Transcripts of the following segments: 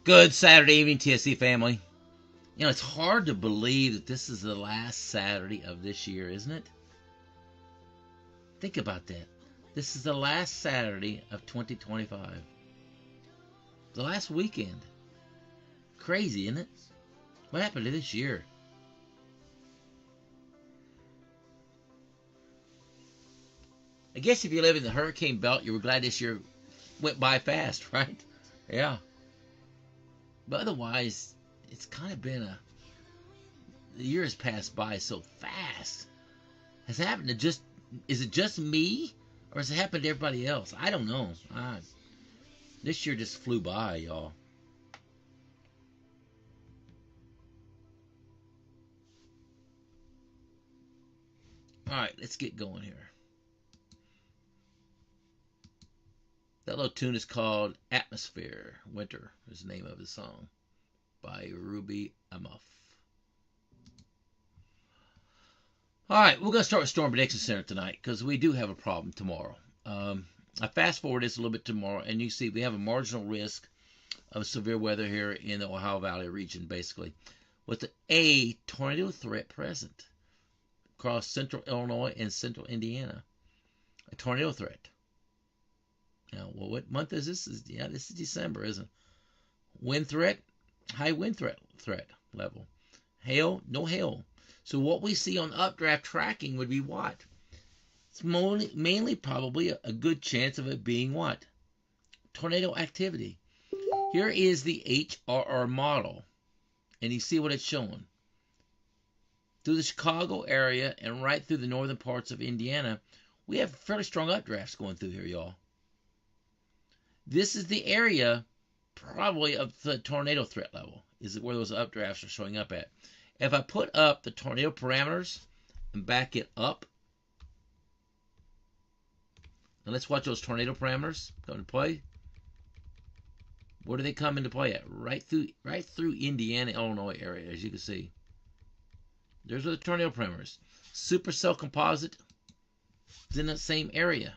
Good Saturday evening, TSC family. You know, it's hard to believe that this is the last Saturday of this year, isn't it? Think about that. This is the last Saturday of 2025. The last weekend. Crazy, isn't it? What happened to this year? I guess if you live in the hurricane belt, you were glad this year went by fast, right? Yeah. But otherwise, it's kind of been the year has passed by so fast. Has it happened to is it just me? Or has it happened to everybody else? I don't know. This year just flew by, y'all. Alright, let's get going here. That little tune is called Atmosphere. Winter is the name of the song by Ruby Amuff. Alright, we're going to start with Storm Prediction Center tonight because we do have a problem tomorrow. I fast forward this a little bit tomorrow, and you see we have a marginal risk of severe weather here in the Ohio Valley region, basically, with a tornado threat present across central Illinois and central Indiana. A tornado threat. Now, well, what month is this? This is December, isn't it? Wind threat, high wind threat level. Hail, no hail. So what we see on updraft tracking would be what? It's mainly probably a good chance of it being what? Tornado activity. Here is the HRR model, and you see what it's showing. Through the Chicago area and right through the northern parts of Indiana, we have fairly strong updrafts going through here, y'all. This is the area probably of the tornado threat level, is where those updrafts are showing up at. If I put up the tornado parameters and back it up, now let's watch those tornado parameters come into play. Where do they come into play at? Right through Indiana, Illinois area, as you can see. There's the tornado parameters. Supercell composite is in that same area.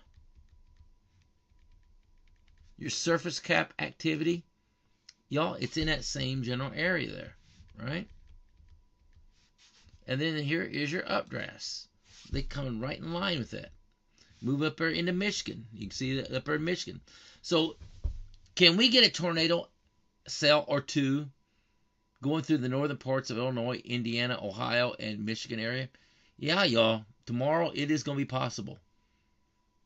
Your surface cap activity, y'all, it's in that same general area there, right? And then here is your updrafts. They come right in line with that. Move up there into Michigan. You can see that up there in Michigan. So, can we get a tornado cell or two going through the northern parts of Illinois, Indiana, Ohio, and Michigan area? Yeah, y'all. Tomorrow it is going to be possible.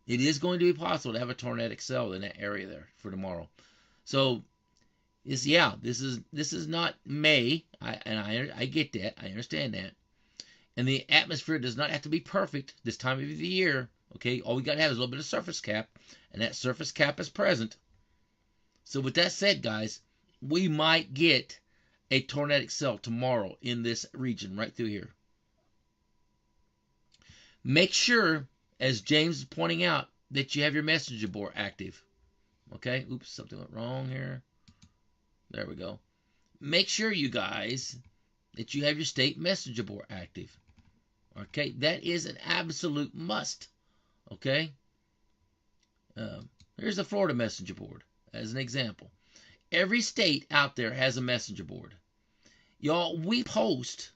It is going to be possible to have a tornadic cell in that area there for tomorrow. So, this is not May. I get that. I understand that. And the atmosphere does not have to be perfect this time of the year. Okay, all we got to have is a little bit of surface cap, and that surface cap is present. So with that said, guys, we might get a tornadic cell tomorrow in this region right through here. Make sure, as James is pointing out, that you have your messenger board active. Okay, oops, something went wrong here. There we go. Make sure, you guys, that you have your state messenger board active. Okay, that is an absolute must. Okay, here's the Florida messenger board as an example. Every state out there has a messenger board. Y'all, we post,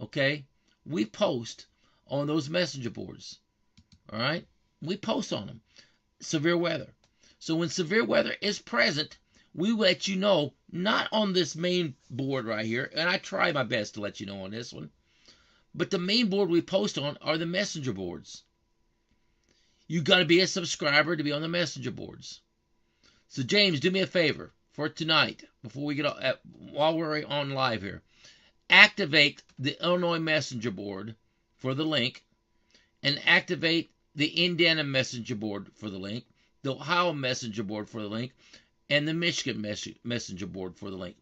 okay? We post on those messenger boards. All right? We post on them. Severe weather. So when severe weather is present, we let you know, not on this main board right here, and I try my best to let you know on this one, but the main board we post on are the messenger boards. You got to be a subscriber to be on the messenger boards. So James, do me a favor for tonight, before we get while we're on live here. Activate the Illinois messenger board for the link, and activate the Indiana messenger board for the link, the Ohio messenger board for the link, and the Michigan messenger board for the link.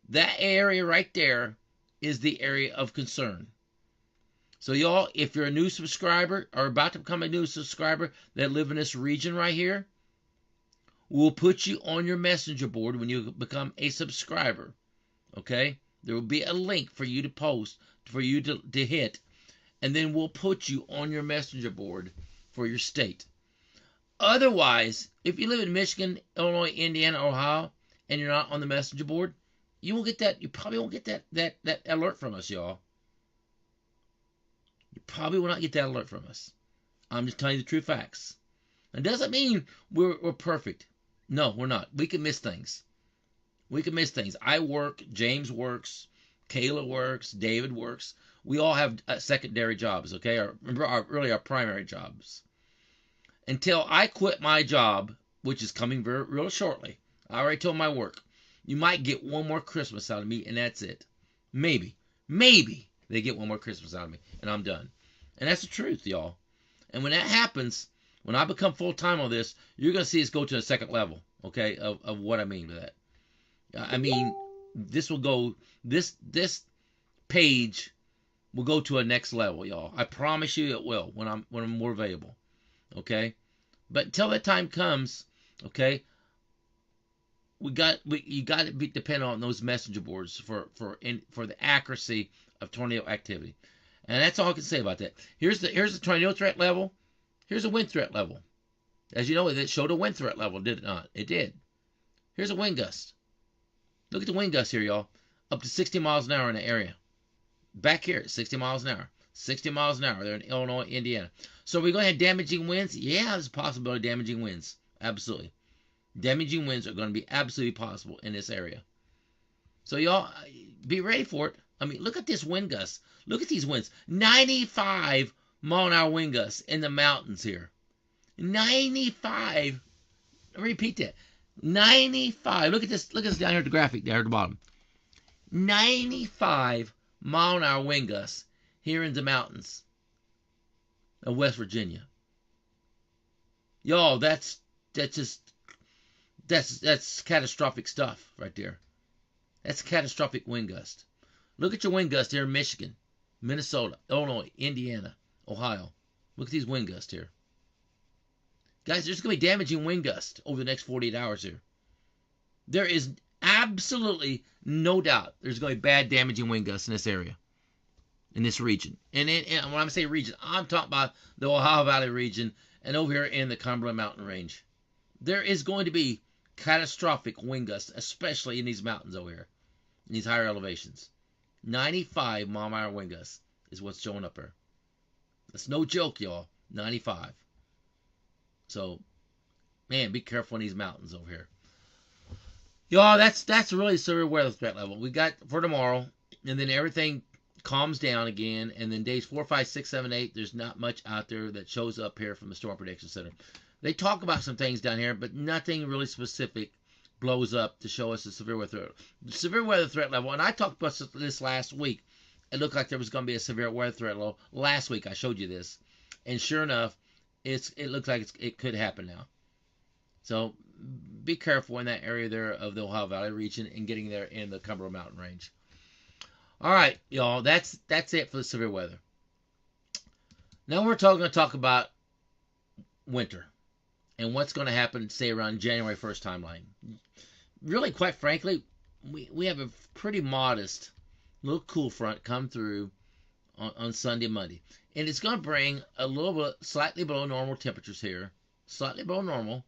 That area right there is the area of concern. So y'all, if you're a new subscriber or about to become a new subscriber that live in this region right here, we'll put you on your messenger board when you become a subscriber. Okay? There will be a link for you to post, for you to hit, and then we'll put you on your messenger board for your state. Otherwise, if you live in Michigan, Illinois, Indiana, Ohio, and you're not on the messenger board, you won't get that. You probably won't get that alert from us, y'all. You probably will not get that alert from us. I'm just telling you the true facts. It doesn't mean we're perfect. No, we're not. We can miss things. We can miss things. I work. James works. Kayla works. David works. We all have secondary jobs, okay? Really our primary jobs. Until I quit my job, which is coming real shortly. I already told my work. You might get one more Christmas out of me, and that's it. Maybe they get one more Christmas out of me, and I'm done. And that's the truth, y'all. And when that happens, when I become full-time on this, you're going to see us go to a second level, okay, of what I mean by that. I mean, this will go, this page will go to a next level, y'all. I promise you it will when I'm more available, okay? But until that time comes, okay, you got to be dependent on those messenger boards for the accuracy of tornado activity. And that's all I can say about that. Here's the tornado threat level. Here's a wind threat level. As you know, it showed a wind threat level, did it not? It did. Here's a wind gust. Look at the wind gust here, y'all. Up to 60 miles an hour in the area. Back here, 60 miles an hour. 60 miles an hour. They're in Illinois, Indiana. So are we going to have damaging winds? Yeah, there's a possibility of damaging winds. Absolutely. Damaging winds are going to be absolutely possible in this area. So y'all, be ready for it. I mean, look at this wind gust. Look at these winds. 95 mile an hour wind gusts in the mountains here. 95. Let me repeat that. 95. Look at this. Look at this down here at the graphic, down at the bottom. 95 mile an hour wind gusts here in the mountains of West Virginia. Y'all, that's catastrophic stuff right there. That's catastrophic wind gust. Look at your wind gust here in Michigan, Minnesota, Illinois, Indiana, Ohio. Look at these wind gusts here. Guys, there's going to be damaging wind gusts over the next 48 hours here. There is absolutely no doubt there's going to be bad damaging wind gusts in this area, in this region. And when I say region, I'm talking about the Ohio Valley region and over here in the Cumberland Mountain Range. There is going to be catastrophic wind gusts, especially in these mountains over here, in these higher elevations. 95 mile an hour wind gusts is what's showing up here. That's no joke, y'all. 95. So, man, be careful in these mountains over here. Y'all, that's really severe weather threat level we got for tomorrow, and then everything calms down again, and then days 4, 5, 6, 7, 8, there's not much out there that shows up here from the Storm Prediction Center. They talk about some things down here, but nothing really specific blows up to show us the severe weather threat. The severe weather threat level, and I talked about this last week. It looked like there was going to be a severe weather threat level. Last week I showed you this, and sure enough, it looks like it could happen now. So be careful in that area there of the Ohio Valley region and getting there in the Cumberland Mountain Range. All right, y'all, that's it for the severe weather. Now we're going to talk about winter and what's going to happen, say, around January 1st timeline. Really, quite frankly, we have a pretty modest little cool front come through on Sunday, Monday. And it's going to bring a little bit, slightly below normal temperatures here. Slightly below normal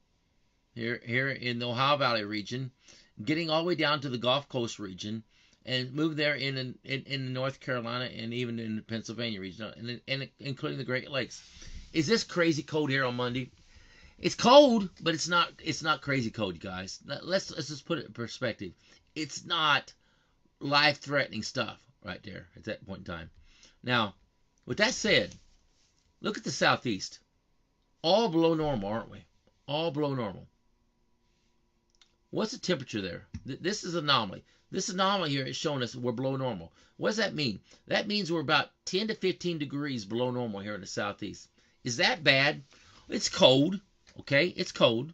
here in the Ohio Valley region. Getting all the way down to the Gulf Coast region. And move there in North Carolina and even in the Pennsylvania region. And including the Great Lakes. Is this crazy cold here on Monday? It's cold, but it's not crazy cold, you guys. Let's just put it in perspective. It's not life-threatening stuff right there at that point in time. Now, with that said, look at the southeast. All below normal, aren't we? All below normal. What's the temperature there? This is an anomaly. This anomaly here is showing us we're below normal. What does that mean? That means we're about 10 to 15 degrees below normal here in the southeast. Is that bad? It's cold. Okay, it's cold.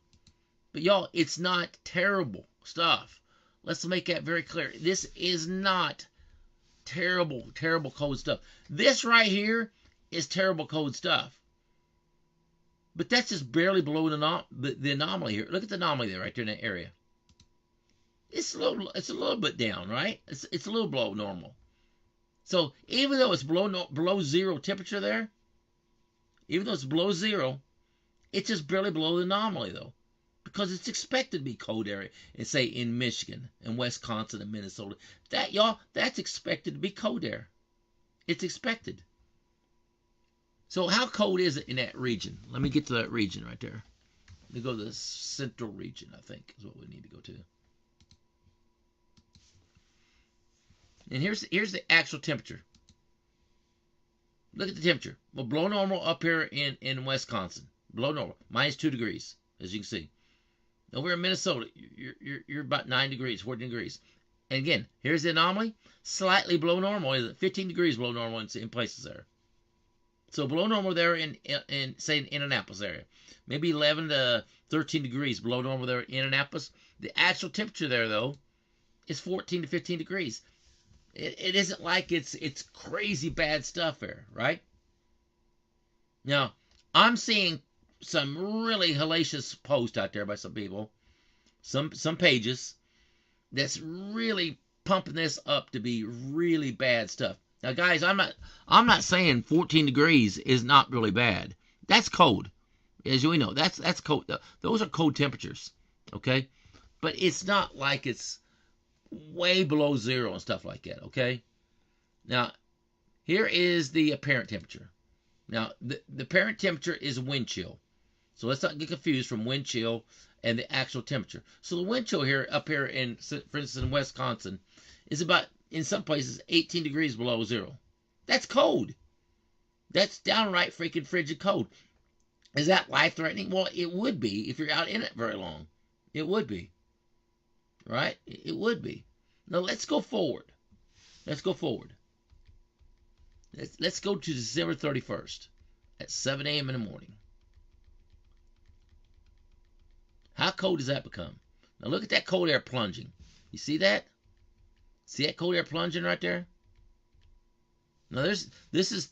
But y'all, it's not terrible stuff. Let's make that very clear. This is not terrible cold stuff. This right here is terrible cold stuff. But that's just barely below the anomaly here. Look at the anomaly there, right there in that area. It's a little bit down, right? It's a little below normal. So even though it's below zero temperature there, even though it's below zero, it's just barely below the anomaly though. because it's expected to be cold area. And say in Michigan and Wisconsin and Minnesota, that y'all, that's expected to be cold air. It's expected. So how cold is it in that region? Let me get to that region right there. Let me go to the central region, I think, is what we need to go to. And here's the actual temperature. Look at the temperature. Well, below normal up here in Wisconsin. Below normal. -2 degrees, as you can see. Over in Minnesota, you're about 9 degrees, 14 degrees. And again, here's the anomaly. Slightly below normal. Is it 15 degrees below normal in places there. So below normal there in say, in Indianapolis area. Maybe 11 to 13 degrees below normal there in Indianapolis. The actual temperature there, though, is 14 to 15 degrees. It isn't like it's crazy bad stuff there, right? Now, I'm seeing some really hellacious posts out there by some people, some pages, that's really pumping this up to be really bad stuff. Now, guys, I'm not saying 14 degrees is not really bad. That's cold, as we know. That's cold. Those are cold temperatures, okay? But it's not like it's way below zero and stuff like that, okay? Now, here is the apparent temperature. Now, the apparent temperature is wind chill. So let's not get confused from wind chill and the actual temperature. So the wind chill here, up here in, for instance, in Wisconsin, is about, in some places, 18 degrees below zero. That's cold. That's downright freaking frigid cold. Is that life-threatening? Well, it would be if you're out in it very long. It would be. Right? It would be. Now, let's go forward. Let's go forward. Let's go to December 31st at 7 a.m. in the morning. How cold does that become? Now, look at that cold air plunging. You see that? See that cold air plunging right there? Now, this is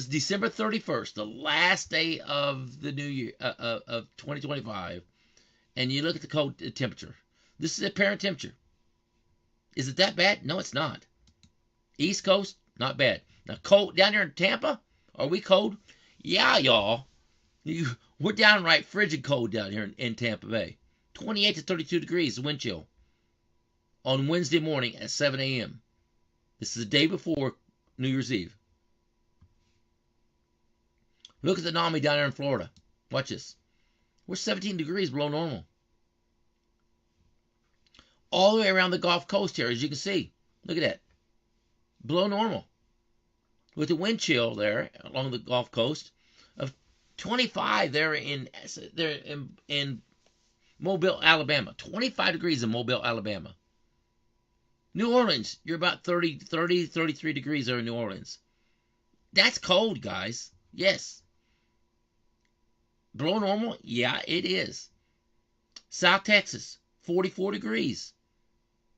December 31st, the last day of the new year, of 2025. And you look at the cold temperature. This is the apparent temperature. Is it that bad? No, it's not. East Coast, not bad. Now, cold down here in Tampa, are we cold? Yeah, y'all. We're downright frigid cold down here in Tampa Bay. 28 to 32 degrees, the wind chill. On Wednesday morning at 7 a.m. This is the day before New Year's Eve. Look at the anomaly down there in Florida. Watch this. We're 17 degrees below normal. All the way around the Gulf Coast here, as you can see. Look at that. Below normal. With the wind chill there along the Gulf Coast of 25 there in Mobile, Alabama. 25 degrees in Mobile, Alabama. New Orleans, you're about 33 degrees there in New Orleans. That's cold, guys. Yes. Below normal? Yeah, it is. South Texas, 44 degrees.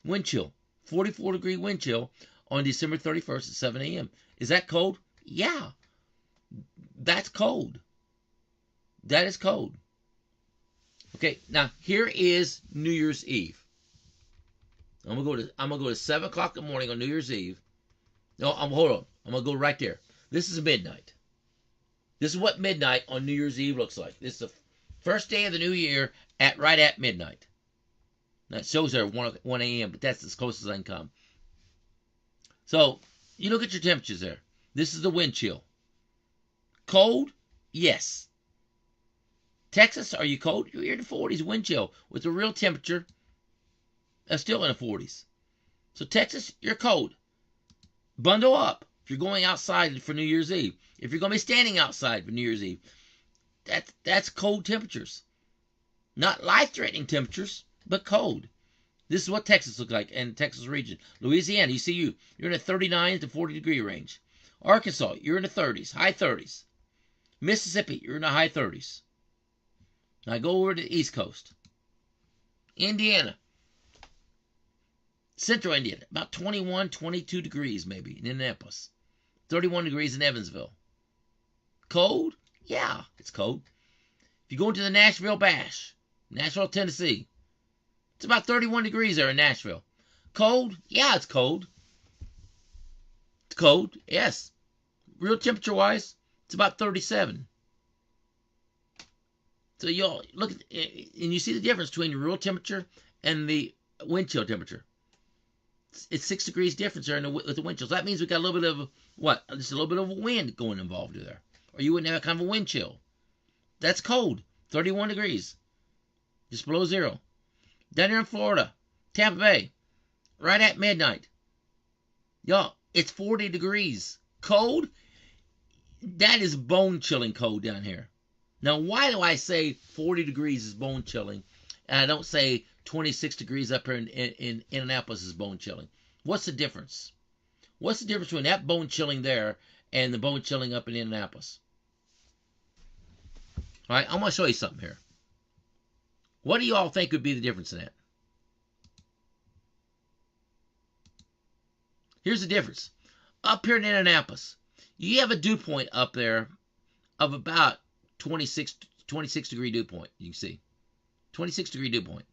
Wind chill. 44-degree wind chill on December 31st at 7 a.m. Is that cold? Yeah. That's cold. That is cold. Okay, now here is New Year's Eve. I'm gonna go to 7 o'clock in the morning on New Year's Eve. No, hold on. I'm gonna go right there. This is midnight. This is what midnight on New Year's Eve looks like. This is the first day of the new year right at midnight. Now it shows there 1 a.m., but that's as close as I can come. So you look at your temperatures there. This is the wind chill. Cold? Yes. Texas, are you cold? You're in the 40s wind chill with the real temperature still in the 40s. So Texas, you're cold. Bundle up if you're going outside for New Year's Eve. If you're going to be standing outside for New Year's Eve, that's cold temperatures. Not life-threatening temperatures, but cold. This is what Texas looks like in the Texas region. Louisiana, you see you're in the 39 to 40 degree range. Arkansas, you're in the 30s, high 30s. Mississippi, you're in the high 30s. Now go over to the East Coast. Indiana, Central Indiana, about 21, 22 degrees maybe in Indianapolis. 31 degrees in Evansville. Cold? Yeah, it's cold. If you go into the Nashville Bash, Nashville, Tennessee, it's about 31 degrees there in Nashville. Cold? Yeah, it's cold. It's cold, yes. Real temperature-wise, it's about 37. So y'all look at, and you see the difference between the real temperature and the wind chill temperature. It's 6 degrees difference there with the wind chill. So that means we got a little bit of what? Just a little bit of a wind going involved there, or you wouldn't have kind of a wind chill. That's cold. 31 degrees, just below zero. Down here in Florida, Tampa Bay, right at midnight. Y'all, it's 40 degrees. Cold? That is bone chilling cold down here. Now, why do I say 40 degrees is bone chilling, and I don't say 26 degrees up here in Indianapolis is bone chilling? What's the difference? What's the difference between that bone chilling there and the bone chilling up in Indianapolis? All right, I'm going to show you something here. What do you all think would be the difference in that? Here's the difference. Up here in Indianapolis, you have a dew point up there of about 26 degree dew point. You can see 26 degree dew point.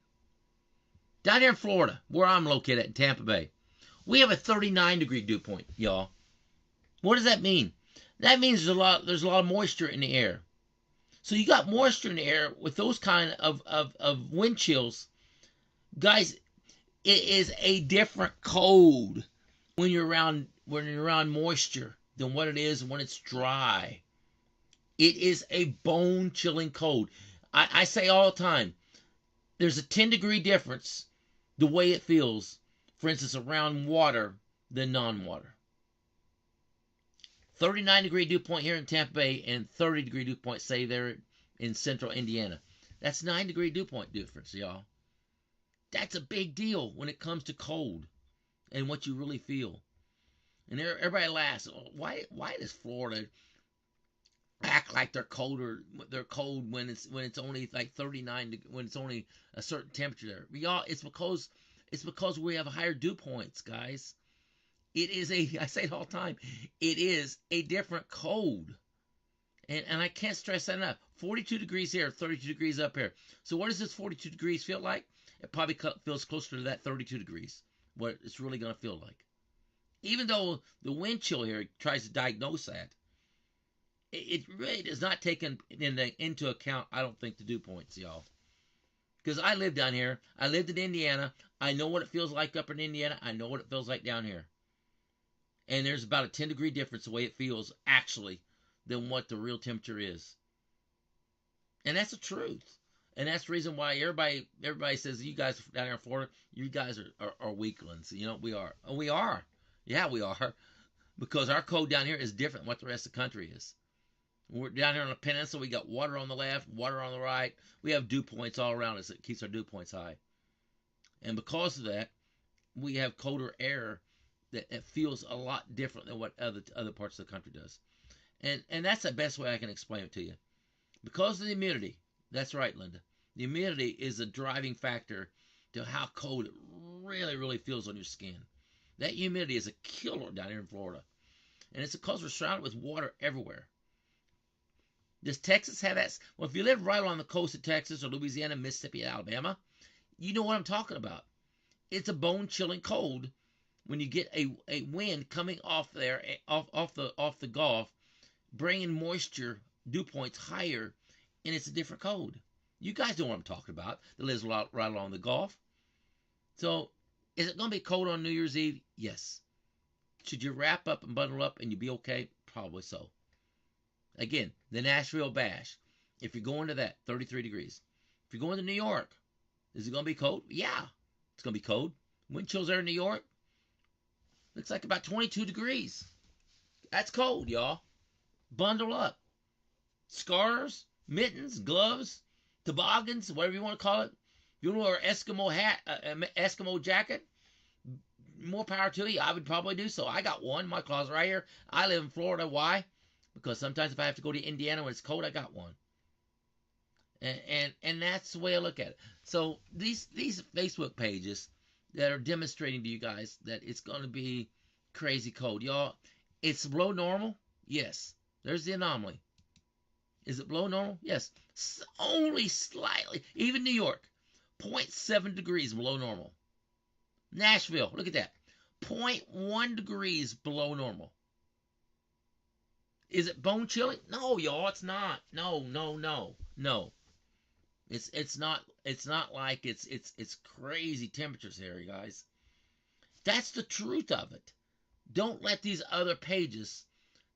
Down here in Florida, where I'm located at in Tampa Bay, we have a 39 degree dew point, y'all. What does that mean? That means there's a lot of moisture in the air. So you got moisture in the air with those kind of wind chills. Guys, it is a different cold when you're around moisture than what it is when it's dry. It is a bone chilling cold. I say all the time, there's a 10 degree difference the way it feels, for instance, around water than non-water. 39 degree dew point here in Tampa Bay and 30 degree dew point, say, there in central Indiana. That's 9 degree dew point difference, y'all. That's a big deal when it comes to cold and what you really feel. And everybody laughs. Why does Florida act like they're colder? They're cold when it's only like 39, when it's only a certain temperature there. Y'all, it's because we have higher dew points, guys. It is I say it all the time, it is a different cold. And I can't stress that enough. 42 degrees here, 32 degrees up here. So what does this 42 degrees feel like? It probably feels closer to that 32 degrees, what it's really going to feel like. Even though the wind chill here tries to diagnose that, it really does not take into account, I don't think, the dew points, y'all. Because I live down here. I lived in Indiana. I know what it feels like up in Indiana. I know what it feels like down here. And there's about a 10 degree difference the way it feels, actually, than what the real temperature is. And that's the truth. And that's the reason why everybody says, you guys down here in Florida, you guys are weaklings. You know, we are. Oh, we are. Yeah, we are. Because our code down here is different than what the rest of the country is. We're down here on the peninsula. We got water on the left, water on the right. We have dew points all around us. It keeps our dew points high. And because of that, we have colder air that feels a lot different than what other parts of the country does. And that's the best way I can explain it to you. Because of the humidity. That's right, Linda. The humidity is a driving factor to how cold it really, really feels on your skin. That humidity is a killer down here in Florida. And it's because we're surrounded with water everywhere. Does Texas have that? Well, if you live right along the coast of Texas or Louisiana, Mississippi, Alabama, you know what I'm talking about. It's a bone-chilling cold when you get a wind coming off there, off the Gulf, bringing moisture, dew points higher, and it's a different cold. You guys know what I'm talking about. That lives right along the Gulf. So, is it going to be cold on New Year's Eve? Yes. Should you wrap up and bundle up and you be okay? Probably so. Again, the Nashville Bash. If you're going to that, 33 degrees. If you're going to New York, is it going to be cold? Yeah, it's going to be cold. Wind chills there in New York. Looks like about 22 degrees. That's cold, y'all. Bundle up. Scarves, mittens, gloves, toboggans, whatever you want to call it. If you want to wear an Eskimo hat, Eskimo jacket, more power to you. I would probably do so. I got one in my closet right here. I live in Florida. Why? Because sometimes if I have to go to Indiana when it's cold, I got one. And that's the way I look at it. So these Facebook pages that are demonstrating to you guys that it's going to be crazy cold. Y'all, it's below normal? Yes. There's the anomaly. Is it below normal? Yes. Only slightly. Even New York, 0.7 degrees below normal. Nashville, look at that. 0.1 degrees below normal. Is it bone chilling? No, y'all, it's not. No. It's not like it's crazy temperatures here, you guys. That's the truth of it. Don't let these other pages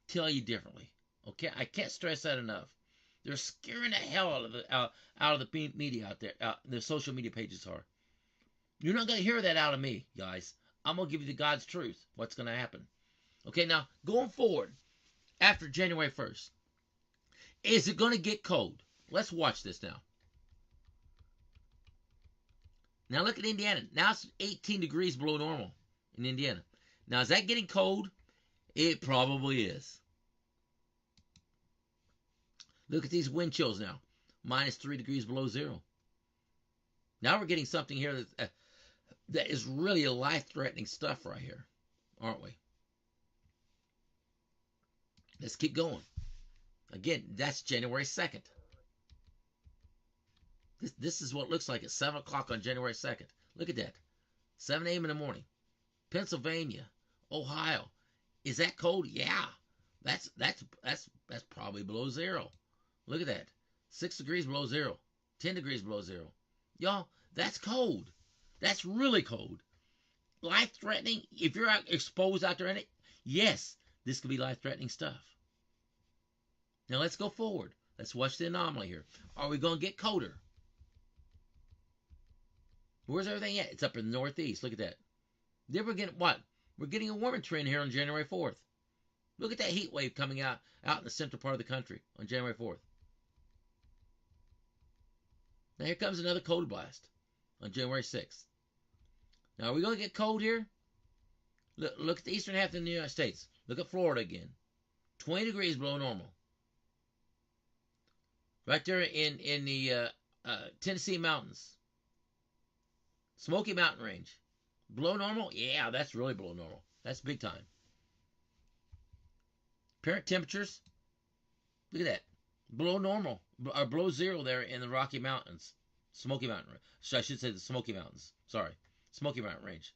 tell you differently. Okay, I can't stress that enough. They're scaring the hell out of the media out there. The social media pages are. You're not going to hear that out of me, guys. I'm going to give you the God's truth. What's going to happen? Okay, now going forward after January 1st, is it going to get cold? Let's watch this now. Now look at Indiana. Now it's 18 degrees below normal in Indiana. Now is that getting cold? It probably is. Look at these wind chills now. -3 degrees below zero. Now we're getting something here that is really life-threatening stuff right here, aren't we? Let's keep going. Again, that's January 2nd. This is what it looks like at 7 o'clock on January 2nd. Look at that. 7 a.m. in the morning. Pennsylvania, Ohio. Is that cold? Yeah. That's probably below zero. Look at that. 6 degrees below zero. 10 degrees below zero. Y'all, that's cold. That's really cold. Life-threatening. If you're exposed out there in it, yes, this could be life-threatening stuff. Now let's go forward. Let's watch the anomaly here. Are we going to get colder? Where's everything at? It's up in the northeast. Look at that. Then we're getting what? We're getting a warming trend here on January 4th. Look at that heat wave coming out in the central part of the country on January 4th. Now here comes another cold blast on January 6th. Now are we going to get cold here? Look at the eastern half of the United States. Look at Florida again. 20 degrees below normal. Right there in the Tennessee mountains. Smoky Mountain Range. Below normal? Yeah, that's really below normal. That's big time. Apparent temperatures. Look at that. Below normal. Or below zero there in the Rocky Mountains. Smoky Mountain. I should say the Smoky Mountains. Sorry. Smoky Mountain Range.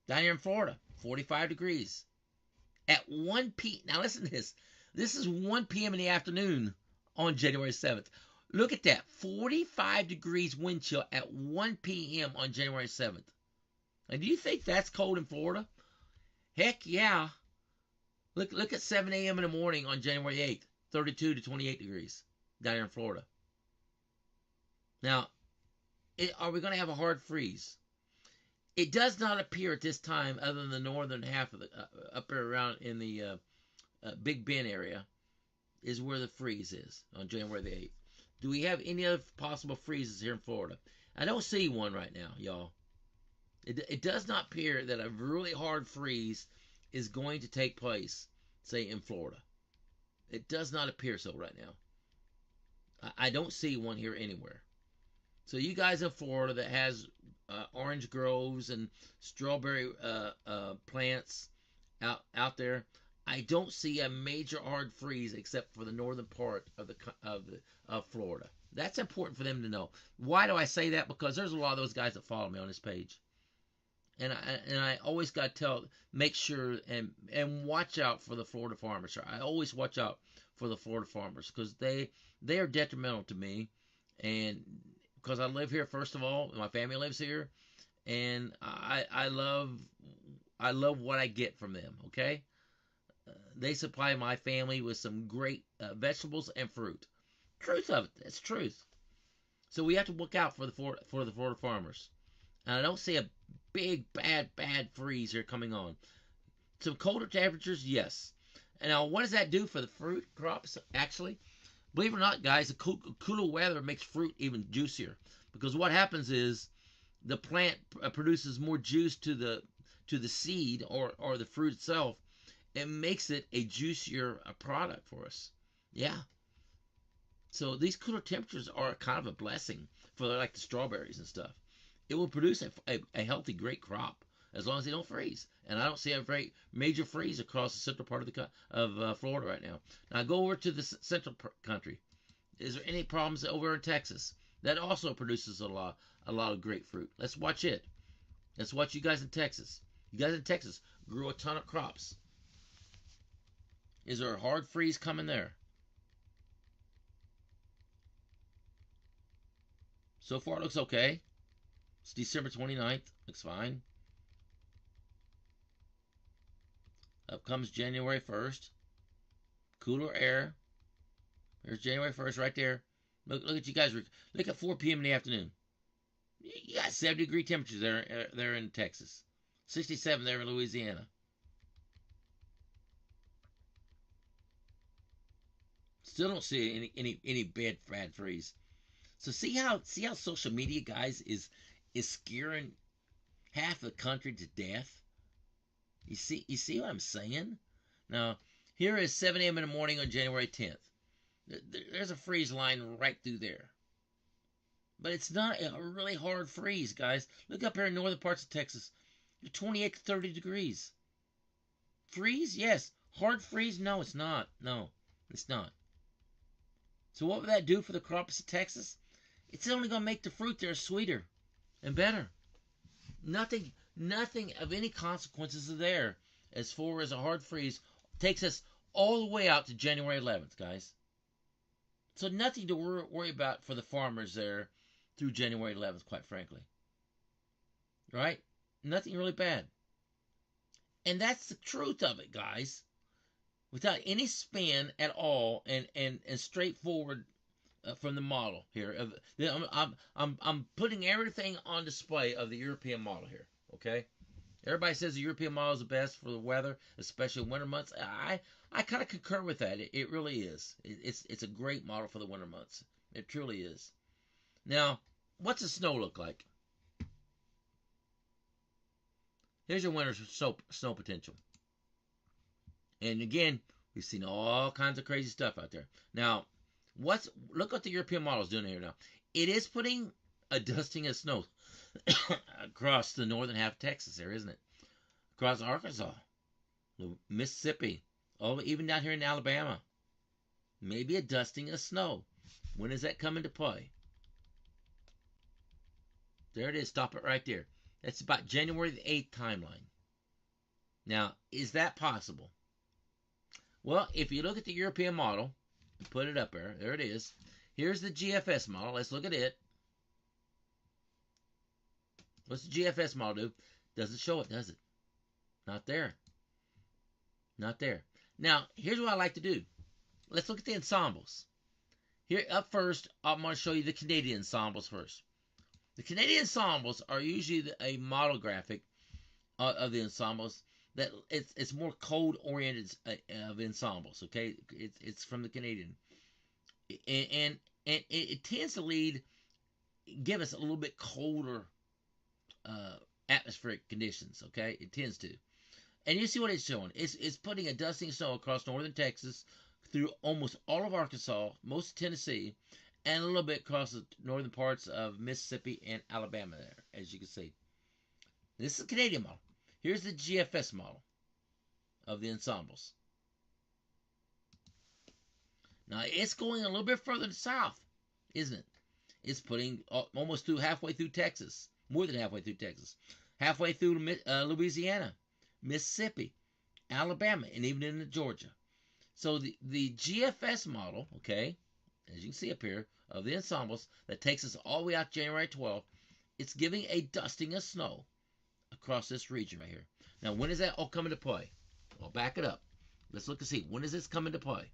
Down here in Florida. 45 degrees. At 1 p.m. Now listen to this. This is 1 p.m. in the afternoon on January 7th. Look at that. 45 degrees wind chill at 1 p.m. on January 7th. Now, do you think that's cold in Florida? Heck yeah. Look at 7 a.m. in the morning on January 8th. 32 to 28 degrees down here in Florida. Now, are we going to have a hard freeze? It does not appear at this time, other than the northern half of the up there around in the Big Bend area, is where the freeze is on January the 8th. Do we have any other possible freezes here in Florida? I don't see one right now, y'all. It does not appear that a really hard freeze is going to take place, say, in Florida. It does not appear so right now. I don't see one here anywhere. So you guys in Florida that has orange groves and strawberry plants out there, I don't see a major hard freeze except for the northern part of Florida. That's important for them to know. Why do I say that? Because there's a lot of those guys that follow me on this page. And I always got to make sure and watch out for the Florida farmers. I always watch out for the Florida farmers because they are detrimental to me, and because I live here first of all, my family lives here, and I love what I get from them. Okay, they supply my family with some great vegetables and fruit. Truth of it, that's truth. So we have to look out for the Florida farmers. And I don't see a big, bad freeze here coming on. Some colder temperatures, yes. And now, what does that do for the fruit crops, actually? Believe it or not, guys, the cooler weather makes fruit even juicier. Because what happens is the plant produces more juice to the seed or the fruit itself. It makes it a juicier product for us. Yeah. So these cooler temperatures are kind of a blessing for like the strawberries and stuff. It will produce a healthy, great crop as long as they don't freeze. And I don't see a very major freeze across the central part of Florida right now. Now go over to the central country. Is there any problems over in Texas? That also produces a lot of grapefruit. Let's watch it. Let's watch you guys in Texas. You guys in Texas grew a ton of crops. Is there a hard freeze coming there? So far, it looks okay. It's December 29th. Looks fine. Up comes January 1st. Cooler air. There's January 1st right there. Look at you guys. Look at 4 p.m. in the afternoon. You got 70-degree temperatures there in Texas. 67 there in Louisiana. Still don't see any bad freeze. So see how social media, guys, is scaring half the country to death. You see what I'm saying? Now, here is 7 a.m. in the morning on January 10th. There's a freeze line right through there. But it's not a really hard freeze, guys. Look up here in northern parts of Texas. You're 28 to 30 degrees. Freeze? Yes. Hard freeze? No, it's not. No, it's not. So what would that do for the crops of Texas? It's only going to make the fruit there sweeter and better. Nothing of any consequences are there as far as a hard freeze. Takes us all the way out to January 11th, guys. So nothing to worry about for the farmers there through January 11th, quite frankly. Right? Nothing really bad. And that's the truth of it, guys. Without any spin at all and straightforward from the model here. I'm putting everything on display of the European model here. Okay? Everybody says the European model is the best for the weather, especially winter months. I kind of concur with that. It really is. It's a great model for the winter months. It truly is. Now, what's the snow look like? Here's your winter snow potential. And again, we've seen all kinds of crazy stuff out there. Now, look what the European model is doing here now. It is putting a dusting of snow across the northern half of Texas there, isn't it? Across Arkansas, Mississippi, even down here in Alabama. Maybe a dusting of snow. When does that come into play? There it is. Stop it right there. That's about January the 8th timeline. Now, is that possible? Well, if you look at the European model, and put it up there. There it is. Here's the GFS model. Let's look at it. What's the GFS model do? Doesn't show it, does it? Not there. Not there. Now, here's what I like to do. Let's look at the ensembles. Here, up first, I'm going to show you the Canadian ensembles first. The Canadian ensembles are usually a model graphic of the ensembles. That it's more cold oriented of ensembles. Okay, it's from the Canadian, and it tends to give us a little bit colder atmospheric conditions. Okay, it tends to, and you see what it's showing. It's putting a dusting of snow across northern Texas, through almost all of Arkansas, most of Tennessee, and a little bit across the northern parts of Mississippi and Alabama. There, as you can see, this is the Canadian model. Here's the GFS model of the ensembles. Now, it's going a little bit further south, isn't it? It's putting almost halfway through Texas. More than halfway through Texas. Halfway through Louisiana, Mississippi, Alabama, and even into Georgia. So the GFS model, okay, as you can see up here, of the ensembles, that takes us all the way out January 12th, it's giving a dusting of snow across this region right here. Now, when does that all come into play? I'll back it up. Let's look and see. When does this come into play?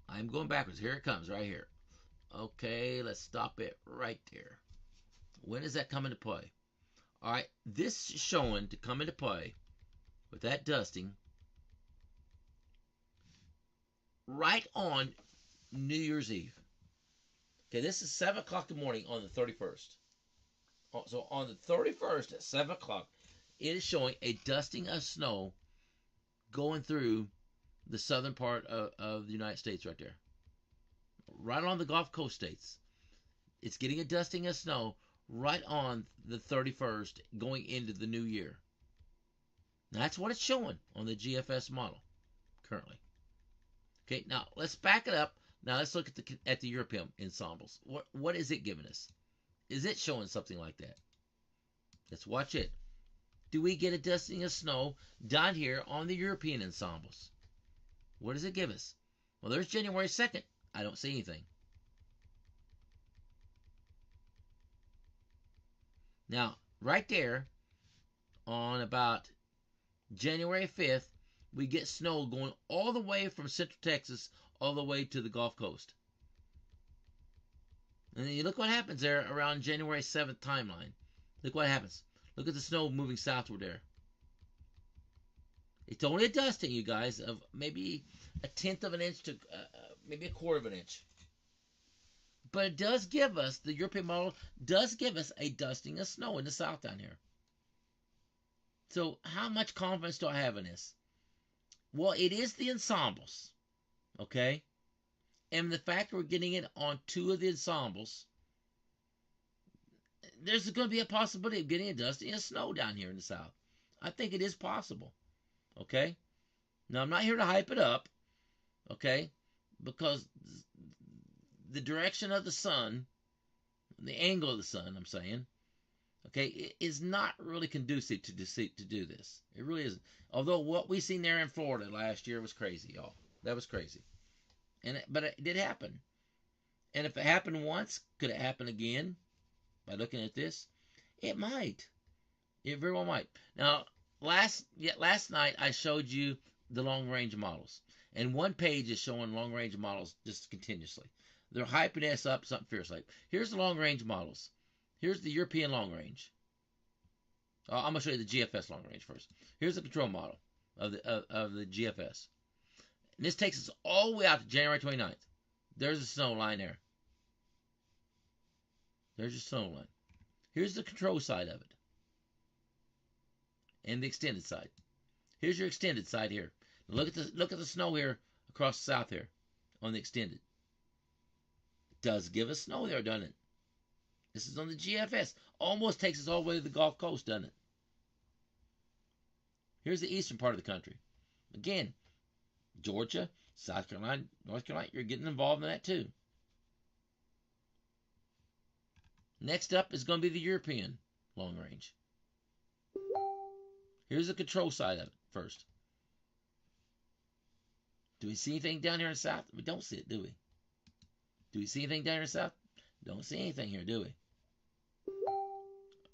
I'm going backwards. Here it comes right here. Okay, let's stop it right there. When does that come into play? All right, this is showing to come into play with that dusting right on New Year's Eve. Okay, this is 7 o'clock in the morning on the 31st. So on the 31st at 7 o'clock, it is showing a dusting of snow going through the southern part of the United States right there. Right on the Gulf Coast states. It's getting a dusting of snow right on the 31st going into the new year. That's what it's showing on the GFS model currently. Okay, now let's back it up. Now let's look at the European ensembles. What is it giving us? Is it showing something like that? Let's watch it. do we get a dusting of snow down here on the European ensembles? What does it give us? Well, there's January 2nd. I don't see anything. Now, right there, on about January 5th, we get snow going all the way from Central Texas all the way to the Gulf Coast. And then you look what happens there around January 7th timeline. Look what happens. Look at the snow moving southward there. It's only a dusting, you guys, of maybe a tenth of an inch to maybe a quarter of an inch. But it does give us, the European model does give us a dusting of snow in the south down here. So how much confidence do I have in this? Well, it is the ensembles, okay? And the fact we're getting it on two of the ensembles, there's going to be a possibility of getting a dusting of snow down here in the south. I think it is possible, okay? Now, I'm not here to hype it up, okay? Because the direction of the sun, the angle of the sun, I'm saying, okay, it is not really conducive to do this. It really isn't. Although what we seen there in Florida last year was crazy, y'all. That was crazy. But it did happen. And if it happened once, could it happen again? By looking at this, it might. It very well might. Now, last night I showed you the long range models, and one page is showing long range models just continuously. They're hyping this up something fierce. Like, here's the long range models. Here's the European long range. I'm gonna show you the GFS long range first. Here's the control model of the GFS. And this takes us all the way out to January 29th. There's the snow line there. There's your snow line. Here's the control side of it. And the extended side. Here's your extended side here. Now look at the snow here across the south here on the extended. It does give us snow there, doesn't it? This is on the GFS. Almost takes us all the way to the Gulf Coast, doesn't it? Here's the eastern part of the country. Again, Georgia, South Carolina, North Carolina, you're getting involved in that too. Next up is going to be the European long range. Here's the control side of it first. Do we see anything down here in the south? We don't see it, do we? Do we see anything down here in the south? Don't see anything here, do we?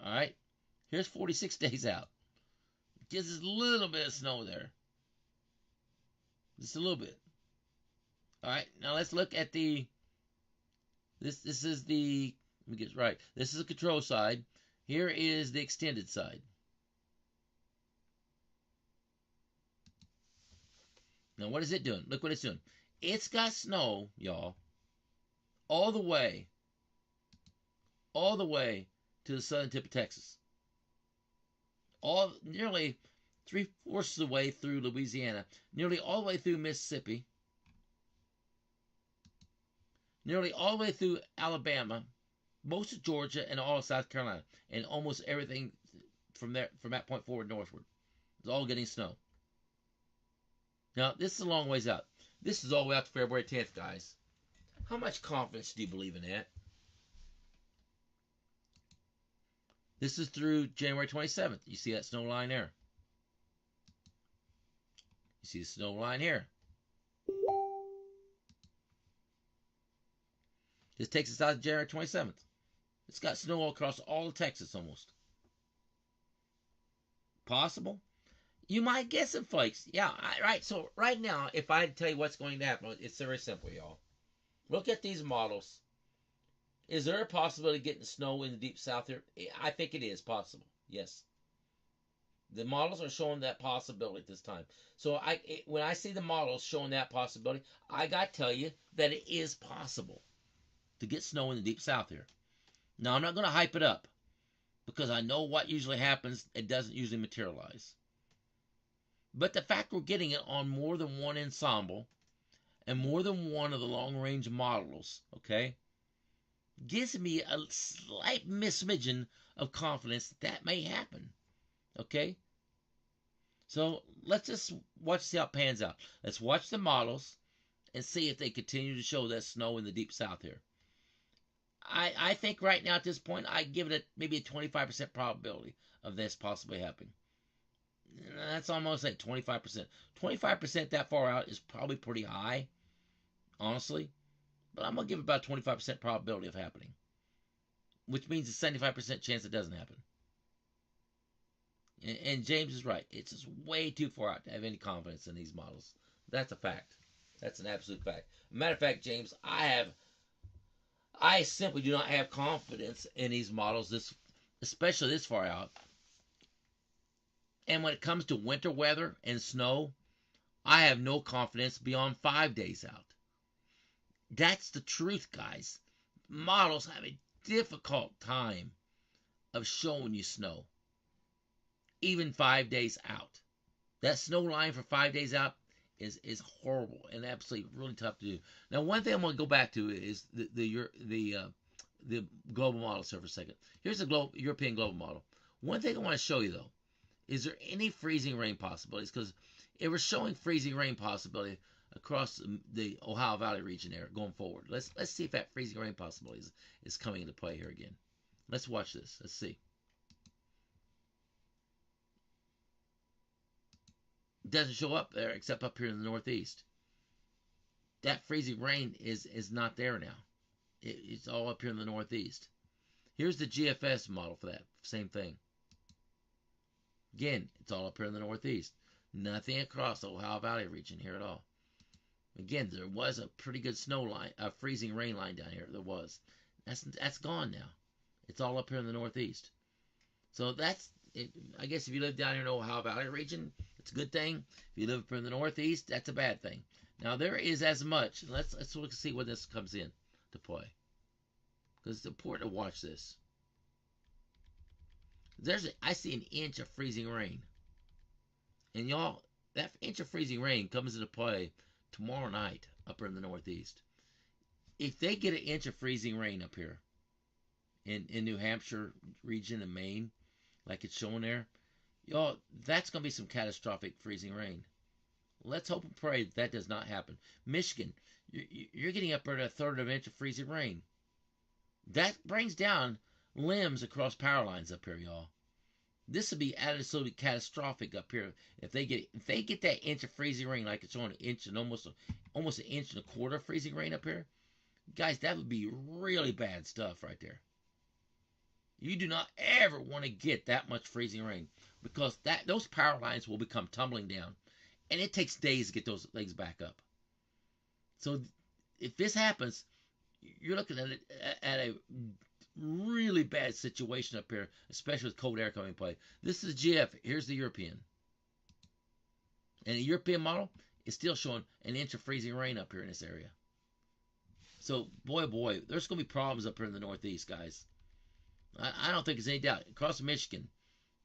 All right. Here's 46 days out. Gives us a little bit of snow there. Just a little bit. All right. Now let's look at the. This is the. Let me get it right. This is the control side. Here is the extended side. Now what is it doing? Look what it's doing. It's got snow, y'all, all the way to the southern tip of Texas. Nearly 3/4 of the way through Louisiana, nearly all the way through Mississippi, nearly all the way through Alabama, most of Georgia, and all of South Carolina, and almost everything from that point forward northward. It's all getting snow. Now, this is a long ways out. This is all the way out to February 10th, guys. How much confidence do you believe in that? This is through January 27th. You see that snow line there. You see the snow line here. This takes us out to January 27th. It's got snow all across all of Texas almost. Possible? You might get some flakes. Yeah, right. So right now, if I tell you what's going to happen, it's very simple, y'all. Look at these models. Is there a possibility of getting snow in the deep south here? I think it is possible. Yes. The models are showing that possibility at this time. So when I see the models showing that possibility, I got to tell you that it is possible to get snow in the deep south here. Now, I'm not going to hype it up because I know what usually happens. It doesn't usually materialize. But the fact we're getting it on more than one ensemble and more than one of the long-range models, okay, gives me a slight smidgen of confidence that may happen, okay? So let's just see how it pans out. Let's watch the models and see if they continue to show that snow in the deep south here. I think right now at this point, I give it maybe a 25% probability of this possibly happening. That's almost like 25%. 25% that far out is probably pretty high, honestly. But I'm going to give it about 25% probability of happening, which means a 75% chance it doesn't happen. And James is right. It's just way too far out to have any confidence in these models. That's a fact. That's an absolute fact. Matter of fact, James, I simply do not have confidence in these models, especially this far out. And when it comes to winter weather and snow, I have no confidence beyond 5 days out. That's the truth, guys. Models have a difficult time of showing you snow, even 5 days out. That snow line for 5 days out is horrible and absolutely really tough to do. Now, one thing I'm going to go back to is the global model for a second. Here's the European global model. One thing I want to show you though, is there any freezing rain possibilities? Because it was showing freezing rain possibility across the Ohio Valley region there going forward. Let's see if that freezing rain possibility is coming into play here again. Let's watch this. Let's see. It doesn't show up there except up here in the Northeast. That freezing rain is not there now. It's all up here in the Northeast. Here's the GFS model for that same thing. Again, it's all up here in the Northeast. Nothing across the Ohio Valley region here at all. Again, there was a pretty good snow line, a freezing rain line down here. There was. That's gone now. It's all up here in the Northeast. So that's it. I guess if you live down here in the Ohio Valley region, it's a good thing. If you live up here in the Northeast, that's a bad thing. Now there is as much. Let's look and see where this comes in to play, because it's important to watch this. I see an inch of freezing rain, and y'all, that inch of freezing rain comes into play tomorrow night up here in the Northeast. If they get an inch of freezing rain up here in New Hampshire region and Maine, like it's showing there, y'all, that's going to be some catastrophic freezing rain. Let's hope and pray that does not happen. Michigan, you're getting up there to a third of an inch of freezing rain. That brings down limbs across power lines up here, y'all. This would be absolutely catastrophic up here if they get that inch of freezing rain, like it's on an inch and almost an inch and a quarter of freezing rain up here. Guys, that would be really bad stuff right there. You do not ever want to get that much freezing rain, because those power lines will become tumbling down, and it takes days to get those things back up. So if this happens, you're looking at a really bad situation up here, especially with cold air coming in play. This is GF. Here's the European. And the European model is still showing an inch of freezing rain up here in this area. So, boy, there's going to be problems up here in the Northeast, guys. I don't think there's any doubt. Across Michigan,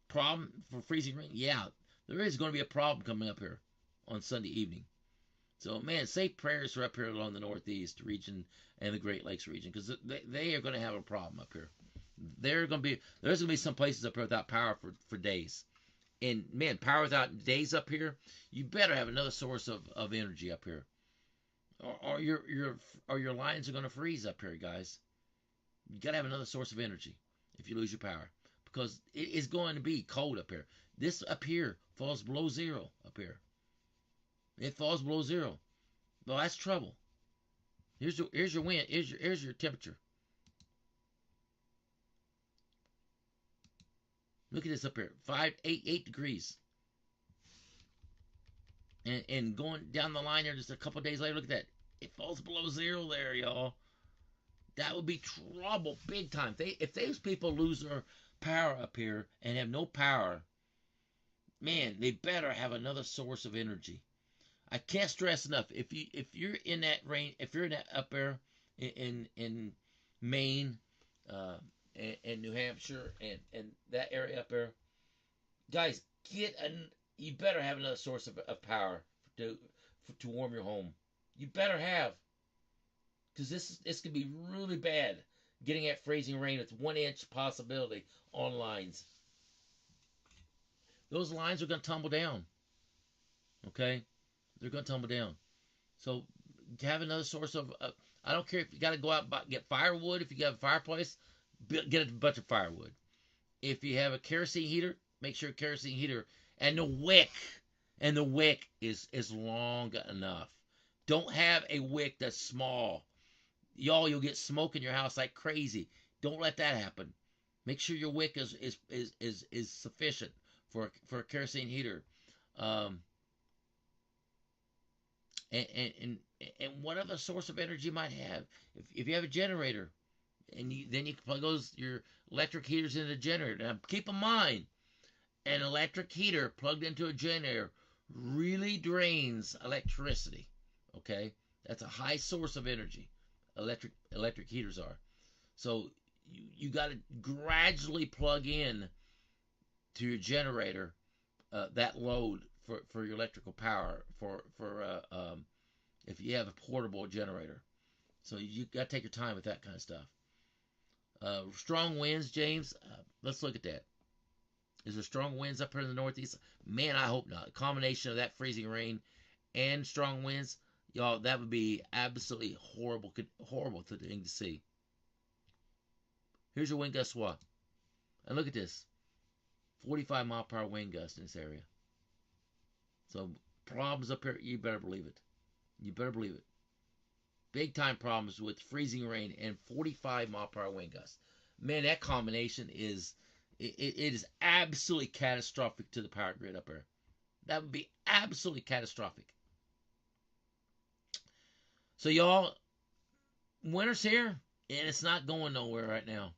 problem for freezing rain? Yeah, there is going to be a problem coming up here on Sunday evening. So, man, say prayers for up here along the Northeast region and the Great Lakes region, because they are going to have a problem up here. There's going to be some places up here without power for days. And, man, power without days up here, you better have another source of energy up here. Or your lines are going to freeze up here, guys. You got to have another source of energy if you lose your power, because it is going to be cold up here. This up here falls below zero up here. It falls below zero. Well, that's trouble. Here's your wind. Here's your temperature. Look at this up here. 8 degrees. And going down the line there just a couple days later, look at that. It falls below zero there, y'all. That would be trouble big time. If those people lose their power up here and have no power, man, they better have another source of energy. I can't stress enough. If you're in that range, if you're in that up there in Maine, and New Hampshire and that area up there, guys, you better have another source of power to warm your home. You better have, because this could be really bad. Getting at freezing rain with 1 inch possibility on lines. Those lines are going to tumble down. Okay. They're going to tumble down. So to have another source of, I don't care if you got to go out and get firewood. If you got a fireplace, get a bunch of firewood. If you have a kerosene heater, make sure kerosene heater And the wick is long enough. Don't have a wick that's small. Y'all, you'll get smoke in your house like crazy. Don't let that happen. Make sure your wick is sufficient for a kerosene heater. Um, and what other source of energy you might have. If you have a generator, then you can plug your electric heaters into the generator. Now keep in mind, an electric heater plugged into a generator really drains electricity. Okay, that's a high source of energy. Electric heaters are. So you got to gradually plug in to your generator that load for your electrical power for if you have a portable generator. So you got to take your time with that kind of stuff. Strong winds, James. Let's look at that. Is there strong winds up here in the Northeast? Man, I hope not. A combination of that freezing rain and strong winds, y'all, that would be absolutely horrible thing to see. Here's your wind gust SWAT. And look at this. 45 mile per hour wind gust in this area. So problems up here, you better believe it. You better believe it. Big time problems with freezing rain and 45 mile per hour wind gusts. Man, that combination is it is absolutely catastrophic to the power grid up there. That would be absolutely catastrophic. So y'all, winter's here and it's not going nowhere right now.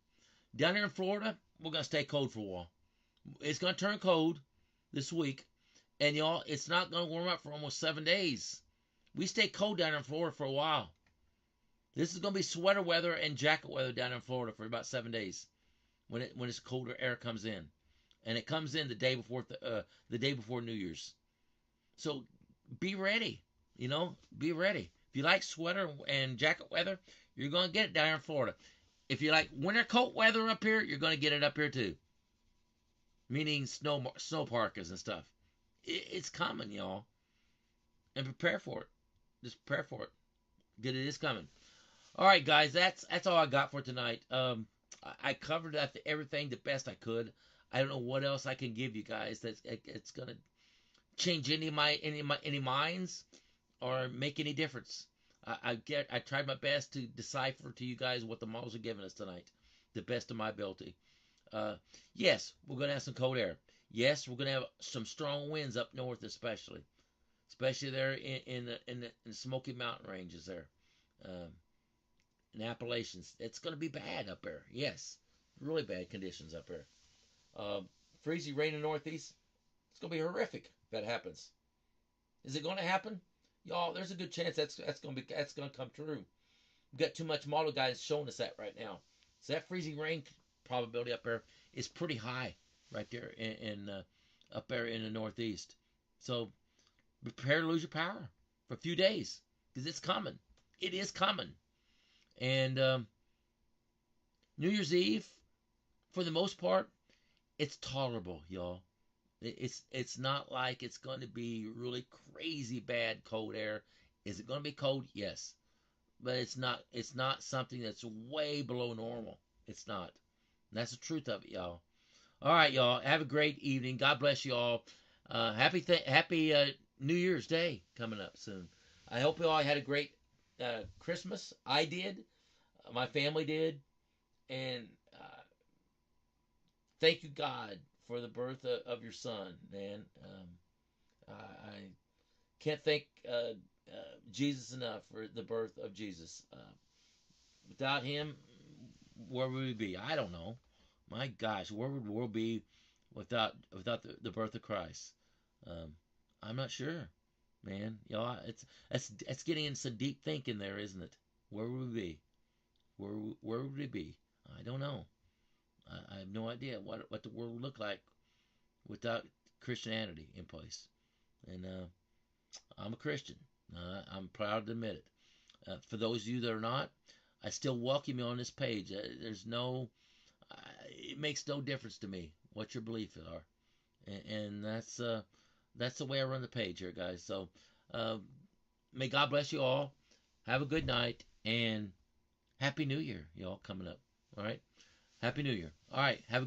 Down here in Florida, we're gonna stay cold for a while. It's gonna turn cold this week, and y'all, it's not gonna warm up for almost 7 days. We stay cold down in Florida for a while. This is gonna be sweater weather and jacket weather down in Florida for about 7 days when it's colder air comes in, and it comes in the day before New Year's. So be ready. Be ready. If you like sweater and jacket weather, you're gonna get it down in Florida. If you like winter coat weather up here, you're gonna get it up here too. Meaning snow parkas and stuff. It's coming, y'all, and prepare for it. Just prepare for it. It is coming. All right, guys, that's all I got for tonight. I covered everything the best I could. I don't know what else I can give you guys it's gonna change any minds or make any difference. I tried my best to decipher to you guys what the models are giving us tonight, the best of my ability. Yes, we're gonna have some cold air. Yes, we're gonna have some strong winds up north, especially there in the Smoky Mountain ranges there. In Appalachians. It's going to be bad up there. Yes, really bad conditions up there. Freezing rain in the Northeast. It's going to be horrific if that happens. Is it going to happen? Y'all, there's a good chance that's going to come true. We've got too much model guys showing us that right now. So that freezing rain probability up there is pretty high right there up there in the Northeast. So prepare to lose your power for a few days because it's coming. It is coming. And New Year's Eve, for the most part, it's tolerable, y'all. It's not like it's going to be really crazy bad cold air. Is it going to be cold? Yes, but it's not something that's way below normal. It's not. And that's the truth of it, y'all. All right, y'all. Have a great evening. God bless you all. Happy New Year's Day coming up soon. I hope you all had a great Christmas. I did. My family did. And thank you, God, for the birth of your son, man. I can't thank Jesus enough for the birth of Jesus. Without him, where would we be? I don't know. My gosh, where would the world be without the birth of Christ? I'm not sure. Man, y'all, it's getting into some deep thinking there, isn't it? Where would we be? Where would we be? I don't know. I have no idea what the world would look like without Christianity in place. And I'm a Christian. I'm proud to admit it. For those of you that are not, I still welcome you on this page. It makes no difference to me what your beliefs are, and that's the way I run the page here, guys. So may God bless you all. Have a good night, and Happy New Year, y'all, coming up. All right? Happy New Year. All right. Have a good